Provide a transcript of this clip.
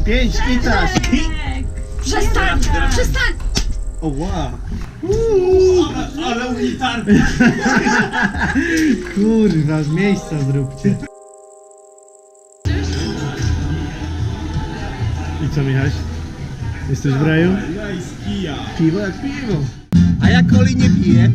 Pięć gitasz! Przestań! Przestań! O wow! Ale gitarka! Kurwa, z miejsca zróbcie. I co, Michaś? Jesteś w raju? Ja i z kija. Piwo jak piwo. A ja coli nie piję.